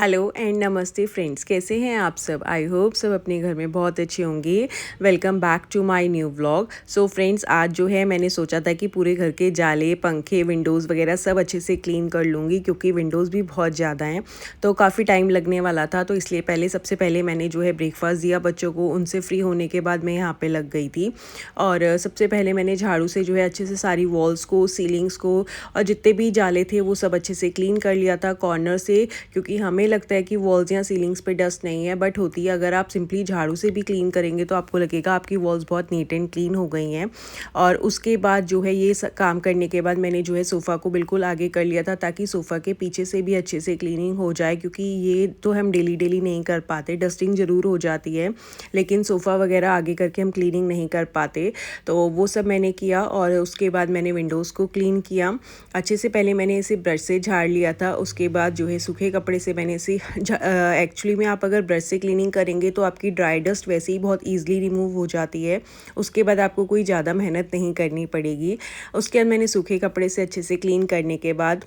Hello and नमस्ते friends, कैसे हैं आप सब। आई होप सब अपने घर में बहुत अच्छे होंगे। Welcome back to my new vlog. So friends, आज जो है मैंने सोचा था कि पूरे घर के जाले, पंखे, विंडोज़ वगैरह सब अच्छे से क्लीन कर लूँगी, क्योंकि विंडोज़ भी बहुत ज़्यादा हैं तो काफ़ी टाइम लगने वाला था। तो इसलिए सबसे पहले मैंने जो है ब्रेकफास्ट दिया बच्चों को। उनसे फ्री होने के बाद मैं यहाँ पर लग गई थी और सबसे पहले मैंने झाड़ू से जो है अच्छे से सारी वॉल्स को, सीलिंग्स को और जितने भी जाले थे वो सब अच्छे से क्लीन कर लिया था कॉर्नर से। क्योंकि हमें लगता है कि वॉल्स या सीलिंग्स पे डस्ट नहीं है, बट होती है। अगर आप सिंपली झाड़ू से भी क्लीन करेंगे तो आपको लगेगा आपकी वॉल्स बहुत नीट एंड क्लीन हो गई हैं। और उसके बाद जो है ये काम करने के बाद मैंने जो है सोफ़ा को बिल्कुल आगे कर लिया था, ताकि सोफ़ा के पीछे से भी अच्छे से क्लीनिंग हो जाए। क्योंकि ये तो हम डेली नहीं कर पाते, डस्टिंग ज़रूर हो जाती है लेकिन सोफ़ा वगैरह आगे करके हम क्लीनिंग नहीं कर पाते। तो वो सब मैंने किया और उसके बाद मैंने विंडोज़ को क्लीन किया अच्छे से। पहले मैंने इसे ब्रश से झाड़ लिया था, उसके बाद जो है सूखे कपड़े से मैंने इसे एक्चुअली में आप अगर ब्रश से क्लीनिंग करेंगे तो आपकी ड्राई डस्ट वैसे ही बहुत ईजिली रिमूव हो जाती है। उसके बाद आपको कोई ज़्यादा मेहनत नहीं करनी पड़ेगी। उसके बाद मैंने सूखे कपड़े से अच्छे से क्लीन करने के बाद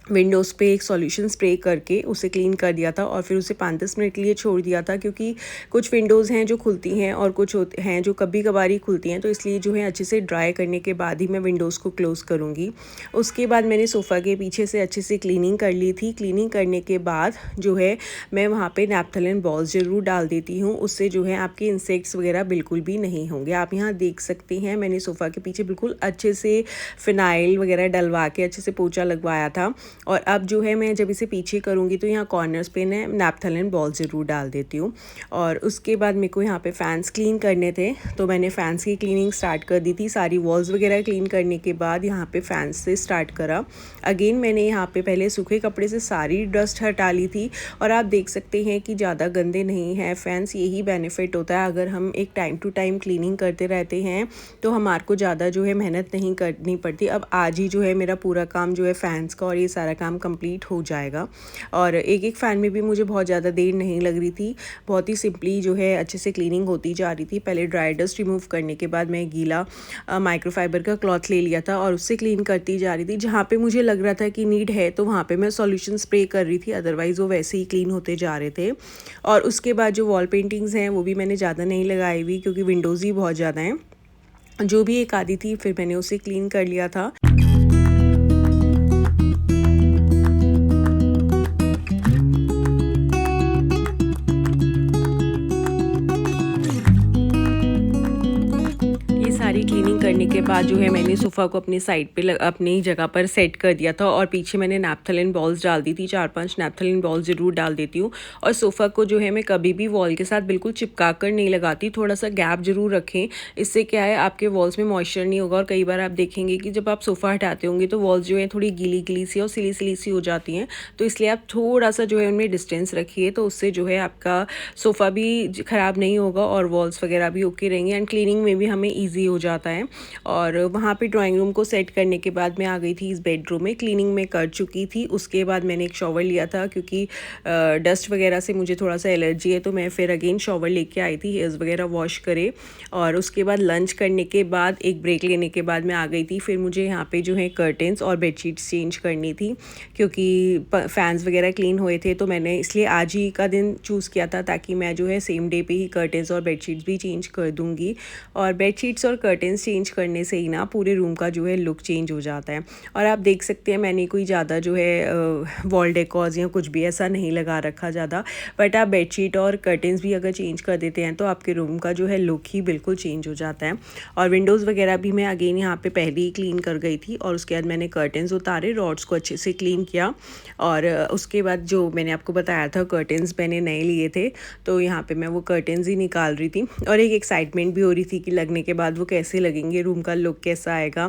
विंडोज़ पे एक सॉल्यूशन स्प्रे करके उसे क्लीन कर दिया था और फिर उसे 5-10 मिनट के लिए छोड़ दिया था। क्योंकि कुछ विंडोज़ हैं जो खुलती हैं और कुछ हैं जो कभी कभार ही खुलती हैं, तो इसलिए जो है अच्छे से ड्राई करने के बाद ही मैं विंडोज़ को क्लोज़ करूँगी। उसके बाद मैंने सोफ़ा के पीछे से अच्छे से क्लीनिंग कर ली थी। क्लीनिंग करने के बाद जो है मैं वहाँ पर नैप्थलिन बॉल्स ज़रूर डाल देती हूँ, उससे जो है आपके इंसेक्ट्स वगैरह बिल्कुल भी नहीं होंगे। आप यहाँ देख सकते हैं मैंने सोफ़ा के पीछे बिल्कुल अच्छे से फ़िनाइल वगैरह डलवा के अच्छे से पोंछा लगवाया था। और अब जो है मैं जब इसे पीछे करूँगी तो यहाँ कॉर्नर्स पे मैं नैप्थलिन बॉल ज़रूर डाल देती हूँ। और उसके बाद मेरे को यहाँ पे फ़ैन्स क्लीन करने थे, तो मैंने फ़ैन्स की क्लीनिंग स्टार्ट कर दी थी। सारी वॉल्स वगैरह क्लीन करने के बाद यहाँ पे फ़ैन्स से स्टार्ट करा। अगेन मैंने यहाँ पे पहले सूखे कपड़े से सारी डस्ट हटा ली थी और आप देख सकते हैं कि ज़्यादा गंदे नहीं हैं फ़ैन्स। यही बेनिफिट होता है, अगर हम एक टाइम टू टाइम क्लीनिंग करते रहते हैं तो हमारे को ज़्यादा जो है मेहनत नहीं करनी पड़ती। अब आज ही जो है मेरा पूरा काम जो है फ़ैन्स का और ये सारा काम कंप्लीट हो जाएगा। और एक फ़ैन में भी मुझे बहुत ज़्यादा देर नहीं लग रही थी, बहुत ही सिंपली जो है अच्छे से क्लीनिंग होती जा रही थी। पहले ड्राई डस्ट रिमूव करने के बाद मैं गीला माइक्रोफाइबर का क्लॉथ ले लिया था और उससे क्लीन करती जा रही थी। जहाँ पे मुझे लग रहा था कि नीड है तो वहाँ पे मैं सॉल्यूशन स्प्रे कर रही थी, अदरवाइज़ वो वैसे ही क्लीन होते जा रहे थे। और उसके बाद जो वॉल पेंटिंग्स हैं वो भी मैंने ज़्यादा नहीं लगाई हुई, क्योंकि विंडोज़ ही बहुत ज़्यादा हैं। जो भी एक आधी थी फिर मैंने उसे क्लीन कर लिया था। सारी क्लीनिंग करने के बाद जो है मैंने सोफ़ा को अपनी साइड पे अपनी जगह पर सेट कर दिया था और पीछे मैंने नैप्थलिन बॉल्स डाल दी थी। 4-5 नैप्थलिन बॉल्स ज़रूर डाल देती हूँ। और सोफ़ा को जो है मैं कभी भी वॉल के साथ बिल्कुल चिपका कर नहीं लगाती, थोड़ा सा गैप ज़रूर रखें। इससे क्या है, आपके वॉल्स में मॉइस्चर नहीं होगा। और कई बार आप देखेंगे कि जब आप सोफ़ा हटाते होंगे तो वॉल्स जो है थोड़ी गीली सी और सिली सी हो जाती हैं, तो इसलिए आप थोड़ा सा जो है उनमें डिस्टेंस रखिए, तो उससे जो है आपका सोफ़ा भी ख़राब नहीं होगा और वॉल्स वगैरह भी ओके रहेंगे एंड क्लीनिंग में भी हमें ईजी हो जाता है। और वहाँ पे ड्राइंग रूम को सेट करने के बाद मैं आ गई थी इस बेडरूम में। क्लीनिंग में कर चुकी थी। उसके बाद मैंने एक शॉवर लिया था, क्योंकि डस्ट वगैरह से मुझे थोड़ा सा एलर्जी है, तो मैं फिर अगेन शॉवर लेके आई थी, हेयर्स वगैरह वॉश करे। और उसके बाद लंच करने के बाद एक ब्रेक लेने के बाद मैं आ गई थी। फिर मुझे यहाँ पे जो है कर्टेंस और बेडशीट्स चेंज करनी थी, क्योंकि फैंस वगैरह क्लीन हुए थे, तो मैंने इसलिए आज ही का दिन चूज़ किया था, ताकि मैं जो है सेम डे पे ही कर्टेंस और बेडशीट्स भी चेंज कर दूँगी। और बेडशीट्स और कर्टेंस चेंज करने से ही ना पूरे रूम का जो है लुक चेंज हो जाता है। और आप देख सकते हैं मैंने कोई ज़्यादा जो है वॉल डेकोर्स या कुछ भी ऐसा नहीं लगा रखा ज़्यादा, बट आप बेडशीट और कर्टेंस भी अगर चेंज कर देते हैं तो आपके रूम का जो है लुक ही बिल्कुल चेंज हो जाता है। और विंडोज़ वगैरह भी मैं अगेन यहाँ पे पहले ही क्लीन कर गई थी। और उसके बाद मैंने कर्टेंस उतारे, रॉड्स को अच्छे से क्लीन किया। और उसके बाद जो मैंने आपको बताया था कर्टेंस मैंने नए लिए थे, तो यहाँ पे मैं वो कर्टेंस ही निकाल रही थी। और एक एक्साइटमेंट भी हो रही थी कि लगने के बाद वो कैसे लगेंगे, रूम का लुक कैसा आएगा।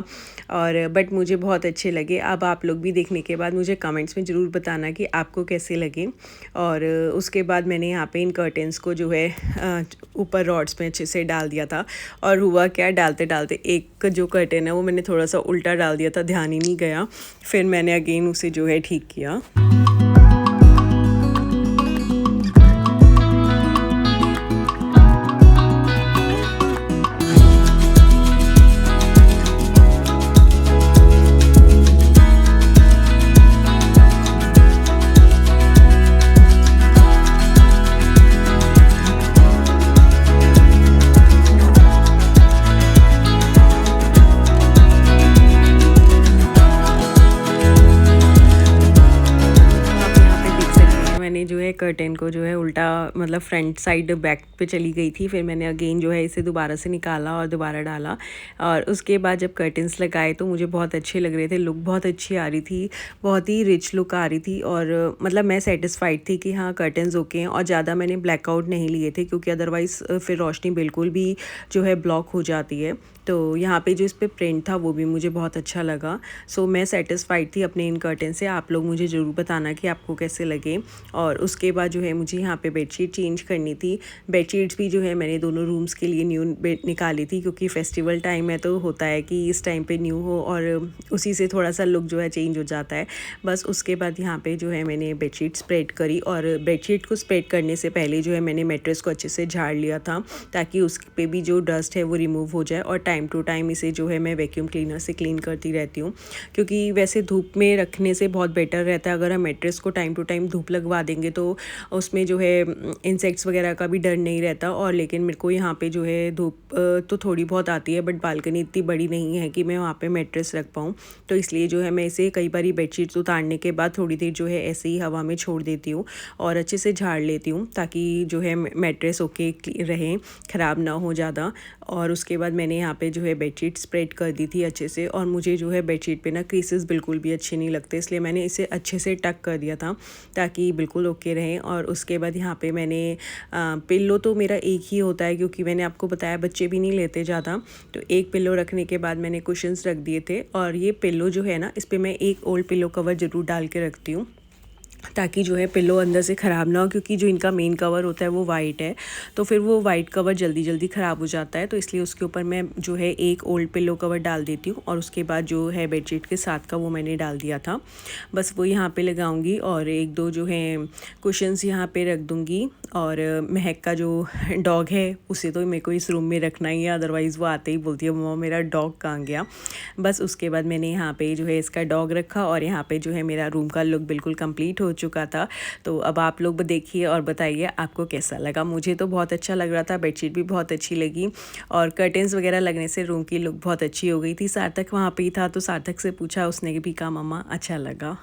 और बट मुझे बहुत अच्छे लगे। अब आप लोग भी देखने के बाद मुझे कमेंट्स में ज़रूर बताना कि आपको कैसे लगे। और उसके बाद मैंने यहाँ पे इन कर्टेंस को जो है ऊपर रॉड्स में अच्छे से डाल दिया था। और हुआ क्या, डालते डालते एक जो कर्टेन है वो मैंने थोड़ा सा उल्टा डाल दिया था, ध्यान ही नहीं गया। फिर मैंने अगेन उसे जो है ठीक किया। कर्टेन को जो है उल्टा मतलब फ्रंट साइड बैक पे चली गई थी। फिर मैंने अगेन जो है इसे दोबारा से निकाला और दोबारा डाला, और उसके बाद जब कर्टेंस लगाए तो मुझे बहुत अच्छे लग रहे थे, लुक बहुत अच्छी आ रही थी, बहुत ही रिच लुक आ रही थी। और मतलब मैं सेटिस्फाइड थी कि हाँ कर्टेंस ओके हैं। और ज़्यादा मैंने ब्लैकआउट नहीं लिए थे क्योंकि अदरवाइज़ फिर रोशनी बिल्कुल भी जो है ब्लॉक हो जाती है। तो यहाँ पे जो इस पे प्रिंट था वो भी मुझे बहुत अच्छा लगा। सो मैं सेटिस्फाइड थी अपने इन कर्टेन से। आप लोग मुझे ज़रूर बताना कि आपको कैसे लगे। और उसके बाद जो है मुझे यहाँ पे बेडशीट चेंज करनी थी। बेडशीट्स भी जो है मैंने दोनों रूम्स के लिए न्यू बेड निकाली थी, क्योंकि फेस्टिवल टाइम है तो होता है कि इस टाइम पे न्यू हो और उसी से थोड़ा सा लुक जो है चेंज हो जाता है। बस उसके बाद यहाँ पे जो है मैंने बेडशीट स्प्रेड करी, और बेडशीट को स्प्रेड करने से पहले जो है मैंने मैट्रेस को अच्छे से झाड़ लिया था, ताकि उस पे भी जो डस्ट है वो रिमूव हो जाए। और टाइम टू टाइम इसे जो है मैं वैक्यूम क्लीनर से क्लीन करती रहती हूँ, क्योंकि वैसे धूप में रखने से बहुत बेटर रहता है। अगर हम मैट्रेस को टाइम टू टाइम धूप लगवा देंगे तो उसमें जो है इंसेक्ट्स वगैरह का भी डर नहीं रहता। और लेकिन मेरे को यहाँ पे जो है धूप तो थोड़ी बहुत आती है, बट बालकनी इतनी बड़ी नहीं है कि मैं वहाँ पे मैट्रेस रख पाऊँ। तो इसलिए जो है मैं इसे कई बार बेडशीट्स उतारने के बाद थोड़ी देर जो है ऐसे ही हवा में छोड़ देती हूँ और अच्छे से झाड़ लेती हूँ, ताकि जो है मैट्रेस ओके रहे, ख़राब ना हो ज़्यादा। और उसके बाद मैंने यहाँ पे जो है बेडशीट स्प्रेड कर दी थी अच्छे से। और मुझे जो है बेडशीट पे ना क्रीसेस बिल्कुल भी अच्छे नहीं लगते, इसलिए मैंने इसे अच्छे से टक कर दिया था ताकि बिल्कुल ओके रहें। और उसके बाद यहाँ पे मैंने पिल्लो तो मेरा एक ही होता है, क्योंकि मैंने आपको बताया बच्चे भी नहीं लेते ज़्यादा। तो एक पिल्लो रखने के बाद मैंने कुशन्स रख दिए थे। और ये पिल्लो जो है ना, इस पर मैं एक ओल्ड पिल्लो कवर ज़रूर डाल के रखती हूँ, ताकि जो है पिल्लो अंदर से ख़राब ना हो, क्योंकि जो इनका मेन कवर होता है वो वाइट है, तो फिर वो वाइट कवर जल्दी जल्दी ख़राब हो जाता है। तो इसलिए उसके ऊपर मैं जो है एक ओल्ड पिल्लो कवर डाल देती हूँ, और उसके बाद जो है बेडशीट के साथ का वो मैंने डाल दिया था। बस वो यहाँ पे लगाऊंगी, और एक दो जो है कुशन्स यहाँ पे रख दूँगी। और महक का जो डॉग है उसे तो मेरे को इस रूम में रखना ही है, अदरवाइज़ वो आते ही बोलती है मम्मा मेरा डॉग कहाँ गया। बस उसके बाद मैंने यहाँ पे जो है इसका डॉग रखा, और यहाँ पे जो है मेरा रूम का लुक बिल्कुल कंप्लीट हो चुका था। तो अब आप लोग देखिए और बताइए आपको कैसा लगा। मुझे तो बहुत अच्छा लग रहा था, बेडशीट भी बहुत अच्छी लगी, और कर्टेंस वगैरह लगने से रूम की लुक बहुत अच्छी हो गई थी। सार्थक वहाँ पे ही था, तो सार्थक से पूछा, उसने भी कहा मम्मा अच्छा लगा।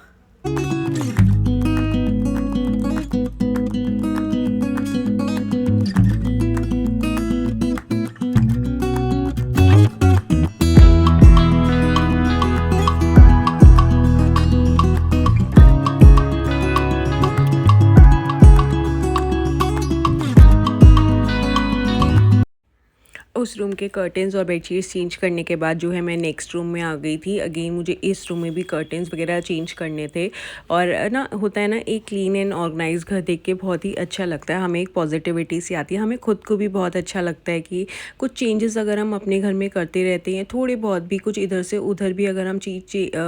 उस रूम के कर्टेंस और बेडशीट्स चेंज करने के बाद जो है मैं नेक्स्ट रूम में आ गई थी। अगेन मुझे इस रूम में भी कर्टेंस वगैरह चेंज करने थे। और ना होता है ना, एक क्लीन एंड ऑर्गेनाइज घर देख के बहुत ही अच्छा लगता है, हमें एक पॉजिटिविटी सी आती है, हमें खुद को भी बहुत अच्छा लगता है कि कुछ चेंजेस अगर हम अपने घर में करते रहते हैं, थोड़े बहुत भी, कुछ इधर से उधर भी अगर हम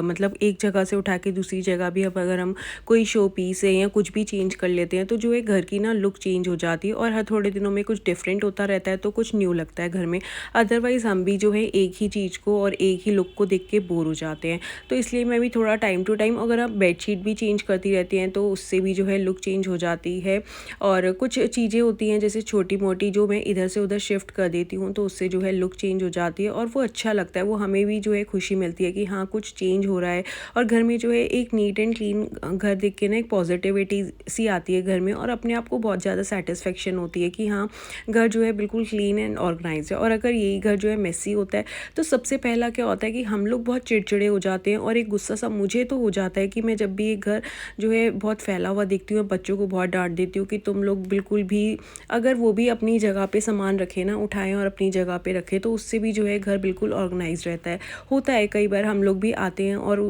मतलब एक जगह से उठा के दूसरी जगह भी अब अगर हम कोई शो पीस है या कुछ भी चेंज कर लेते हैं, तो जो है घर की ना लुक चेंज हो जाती है। और हर थोड़े दिनों में कुछ डिफरेंट होता रहता है, तो कुछ न्यू लगता है घर में। अदरवाइज़ हम भी जो है एक ही चीज़ को और एक ही लुक को देख के बोर हो जाते हैं। तो इसलिए मैं भी थोड़ा टाइम टू टाइम, अगर आप बेडशीट भी चेंज करती रहती हैं तो उससे भी जो है लुक चेंज हो जाती है। और कुछ चीज़ें होती हैं जैसे छोटी मोटी, जो मैं इधर से उधर शिफ्ट कर देती हूँ, तो उससे जो है लुक चेंज हो जाती है, और वो अच्छा लगता है। वो हमें भी जो है खुशी मिलती है कि हाँ कुछ चेंज हो रहा है। और घर में जो है एक नीट एंड क्लीन घर देख के ना एक पॉजिटिविटी सी आती है घर में, और अपने आप को बहुत ज़्यादा सेटिस्फेक्शन होती है कि हाँ घर जो है बिल्कुल क्लीन एंड ऑर्गेनाइज है। और अगर यही घर जो है मेसी होता है, तो सबसे पहला क्या होता है कि हम लोग बहुत चिड़चिड़े हो जाते हैं, और एक गुस्सा सा मुझे तो हो जाता है कि मैं जब भी एक घर जो है बहुत फैला हुआ देखती हूँ, बच्चों को बहुत डांट देती हूँ कि तुम लोग बिल्कुल भी, अगर वो भी अपनी जगह पे सामान रखें ना, उठाएं और अपनी जगह पे रखें, तो उससे भी जो है घर बिल्कुल ऑर्गेनाइज रहता है। होता है कई बार हम लोग भी आते हैं और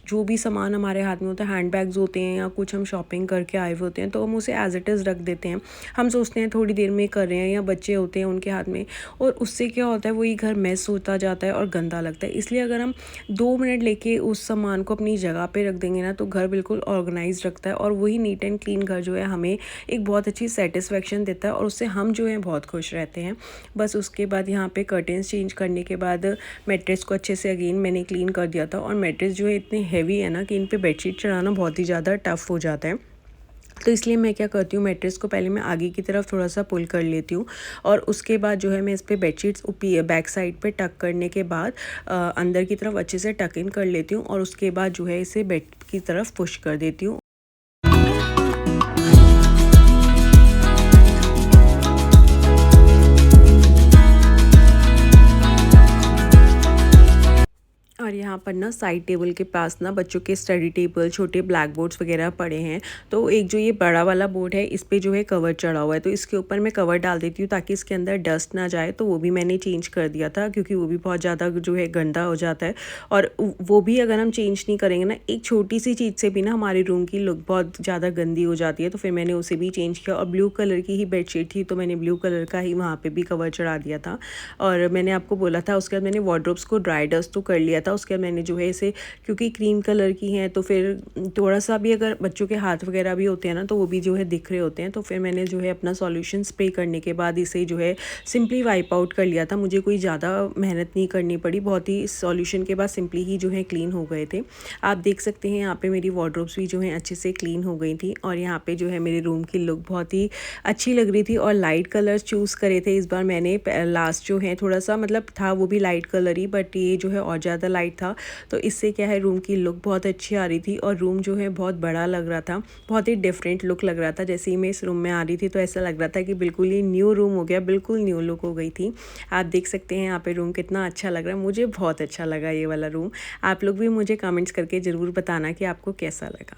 जो भी सामान हमारे हाथ में होता है, हैंड बैग्स होते हैं या कुछ हम शॉपिंग करके आए हुए होते हैं, तो हम उसे एज इट इज़ रख देते हैं। हम सोचते हैं थोड़ी देर में कर रहे हैं, या बच्चे होते हैं उनके हाथ में, और उससे क्या होता है वही घर मैस होता जाता है और गंदा लगता है। इसलिए अगर हम 2 मिनट लेके उस सामान को अपनी जगह पे रख देंगे ना, तो घर बिल्कुल ऑर्गेनाइज रखता है, और वही नीट एंड क्लीन घर जो है हमें एक बहुत अच्छी सेटिस्फेक्शन देता है, और उससे हम जो है बहुत खुश रहते हैं। बस उसके बाद यहाँ पे कर्टेंस चेंज करने के बाद मैट्रेस को अच्छे से अगेन मैंने क्लीन कर दिया था। और मैट्रेस जो है इतने हैवी है ना कि इन पे बेडशीट चढ़ाना बहुत ही ज़्यादा टफ हो जाता है। तो इसलिए मैं क्या करती हूँ, मैट्रेस को पहले मैं आगे की तरफ थोड़ा सा पुल कर लेती हूँ, और उसके बाद जो है मैं इस पर बेडशीट्स बैक साइड पे टक करने के बाद अंदर की तरफ अच्छे से टक इन कर लेती हूँ, और उसके बाद जो है इसे बेड की तरफ पुश कर देती हूँ। यहाँ पर ना साइड टेबल के पास ना बच्चों के स्टडी टेबल, छोटे ब्लैक बोर्ड्स वगैरह पड़े हैं। तो एक जो ये बड़ा वाला बोर्ड है, इस पे जो है कवर चढ़ा हुआ है, तो इसके ऊपर मैं कवर डाल देती हूँ ताकि इसके अंदर डस्ट ना जाए। तो वो भी मैंने चेंज कर दिया था क्योंकि वो भी बहुत ज़्यादा जो है गंदा हो जाता है। और वो भी अगर हम चेंज नहीं करेंगे ना, एक छोटी सी चीज़ से भी ना हमारे रूम की लुक बहुत ज़्यादा गंदी हो जाती है। तो फिर मैंने उसे भी चेंज किया और ब्लू कलर की ही बेडशीट थी तो मैंने ब्लू कलर का ही वहाँ पर भी कवर चढ़ा दिया था। और मैंने आपको बोला था, उसके बाद मैंने वार्डरोब्स को ड्राई डस्ट तो कर लिया था। उसके बाद मैंने जो है इसे, क्योंकि क्रीम कलर की हैं तो फिर थोड़ा सा भी अगर बच्चों के हाथ वगैरह भी होते हैं ना तो वो भी जो है दिख रहे होते हैं। तो फिर मैंने जो है अपना सॉल्यूशन स्प्रे करने के बाद इसे जो है सिंपली वाइप आउट कर लिया था। मुझे कोई ज़्यादा मेहनत नहीं करनी पड़ी, बहुत ही सॉल्यूशन के बाद सिंपली ही जो है क्लीन हो गए थे। आप देख सकते हैं यहाँ पे मेरी वार्डरोब्स भी जो है अच्छे से क्लीन हो गई थी। और यहाँ पे जो है मेरे रूम की लुक बहुत ही अच्छी लग रही थी। और लाइट कलर चूज़ करे थे इस बार मैंने। लास्ट जो है थोड़ा सा मतलब था वो भी लाइट कलर ही, बट ये जो है और ज़्यादा लाइट था। तो इससे क्या है, रूम की लुक बहुत अच्छी आ रही थी और रूम जो है बहुत बड़ा लग रहा था, बहुत ही डिफरेंट लुक लग रहा था। जैसे ही मैं इस रूम में आ रही थी तो ऐसा लग रहा था कि बिल्कुल ही न्यू रूम हो गया, बिल्कुल न्यू लुक हो गई थी। आप देख सकते हैं यहाँ पे रूम कितना अच्छा लग रहा है। मुझे बहुत अच्छा लगा ये वाला रूम। आप लोग भी मुझे कमेंट्स करके ज़रूर बताना कि आपको कैसा लगा।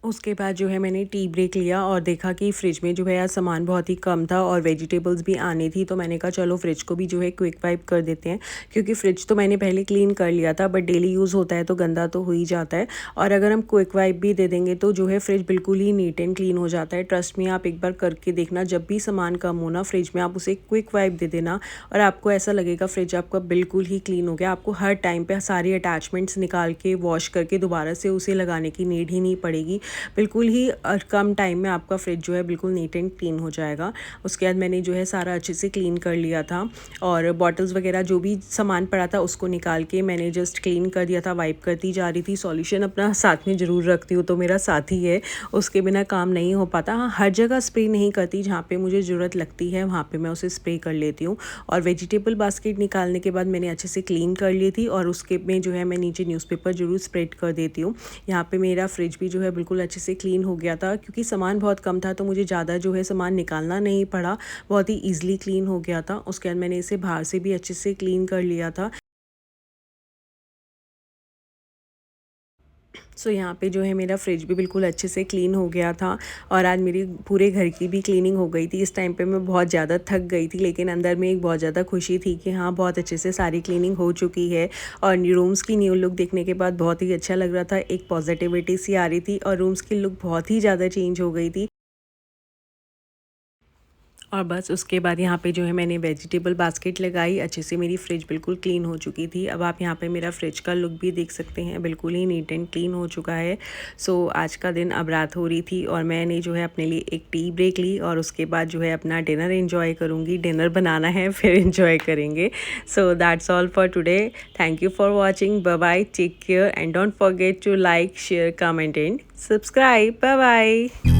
उसके बाद जो है मैंने टी ब्रेक लिया और देखा कि फ़्रिज में जो है आज सामान बहुत ही कम था और वेजिटेबल्स भी आनी थी। तो मैंने कहा चलो फ्रिज को भी जो है क्विक वाइप कर देते हैं, क्योंकि फ़्रिज तो मैंने पहले क्लीन कर लिया था बट डेली यूज़ होता है तो गंदा तो हो ही जाता है। और अगर हम क्विक वाइप भी दे देंगे तो जो है फ्रिज बिल्कुल ही नीट एंड क्लीन हो जाता है। ट्रस्ट में आप एक बार करके देखना, जब भी सामान कम हो ना फ्रिज में, आप उसे क्विक वाइप दे देना और आपको ऐसा लगेगा फ्रिज आपका बिल्कुल ही क्लीन हो गया। आपको हर टाइम पर सारी अटैचमेंट्स निकाल के वॉश करके दोबारा से उसे लगाने की नीड ही नहीं पड़ेगी। बिल्कुल ही कम टाइम में आपका फ्रिज जो है बिल्कुल नीट एंड क्लीन हो जाएगा। उसके बाद मैंने जो है सारा अच्छे से क्लीन कर लिया था और बॉटल्स वगैरह जो भी सामान पड़ा था उसको निकाल के मैंने जस्ट क्लीन कर दिया था, वाइप करती जा रही थी। सॉल्यूशन अपना साथ में ज़रूर रखती हूँ, तो मेरा साथी है, उसके बिना काम नहीं हो पाता। हाँ, हर जगह स्प्रे नहीं करती, जहाँ पे मुझे ज़रूरत लगती है वहाँ पे मैं उसे स्प्रे कर लेती हूँ। और वेजिटेबल बास्केट निकालने के बाद मैंने अच्छे से क्लीन कर ली थी और उसके में जो है मैं नीचे न्यूज़पेपर ज़रूर स्प्रेड कर देती हूँ। यहाँ पे मेरा फ्रिज भी जो है बिल्कुल अच्छे से क्लीन हो गया था, क्योंकि सामान बहुत कम था तो मुझे ज़्यादा जो है सामान निकालना नहीं पड़ा, बहुत ही ईजिली क्लीन हो गया था। उसके बाद मैंने इसे बाहर से भी अच्छे से क्लीन कर लिया था। सो यहाँ पे जो है मेरा फ्रिज भी बिल्कुल अच्छे से क्लीन हो गया था और आज मेरी पूरे घर की भी क्लीनिंग हो गई थी। इस टाइम पे मैं बहुत ज़्यादा थक गई थी, लेकिन अंदर में एक बहुत ज़्यादा खुशी थी कि हाँ, बहुत अच्छे से सारी क्लीनिंग हो चुकी है। और रूम्स की न्यू लुक देखने के बाद बहुत ही अच्छा लग रहा था, एक पॉजिटिविटी सी आ रही थी और रूम्स की लुक बहुत ही ज़्यादा चेंज हो गई थी। और बस उसके बाद यहाँ पे जो है मैंने वेजिटेबल बास्केट लगाई, अच्छे से मेरी फ्रिज बिल्कुल क्लीन हो चुकी थी। अब आप यहाँ पे मेरा फ्रिज का लुक भी देख सकते हैं, बिल्कुल ही नीट एंड क्लीन हो चुका है। सो आज का दिन, अब रात हो रही थी और मैंने जो है अपने लिए एक टी ब्रेक ली और उसके बाद जो है अपना डिनर एंजॉय करूँगी। डिनर बनाना है फिर एंजॉय करेंगे। So that's all for today. Thank you for watching. Bye bye, take care and don't forget to like, share, comment and subscribe. Bye bye.